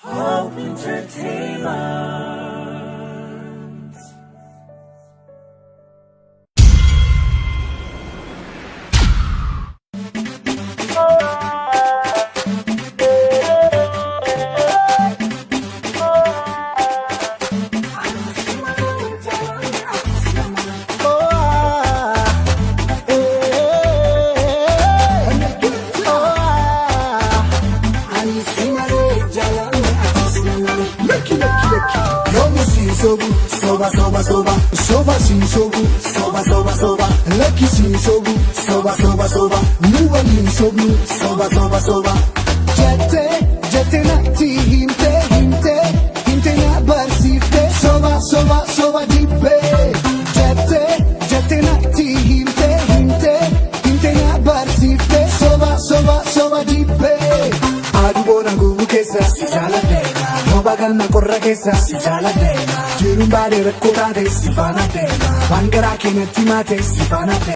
Hope Entertainment. Soba, soba, soba, soba, sin sobu, soba, soba, soba, lucky sin sobu, soba, soba, soba, nuwali sobu, soba, soba, soba. Jette natti himte na barsifte, soba, soba, soba dibe. Jette natti himte na barsifte, soba, soba, soba dibe. Adu bona gubu kesa si jaaladheera. Bagalna korra keessa si jaaladheera. Jiruun baadhee rakkoo taate si faana deema. Waan garaa keenyatti maate si faana deema.